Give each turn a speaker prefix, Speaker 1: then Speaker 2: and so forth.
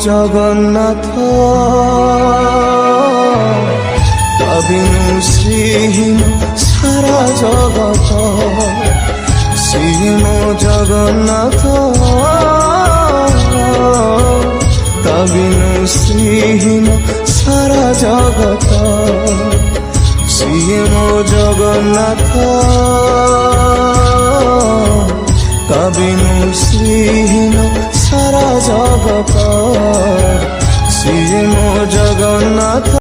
Speaker 1: জগন্নাথ তবিনু শ্রীহীন সারা জগত শ্রীম জগন্নাথ তবিনু শ্রীহীন সারা জগত শ্রীম জগন্নাথ তবিনু শ্রীহীন সারা জগত শ্রীম জগন্নাথ।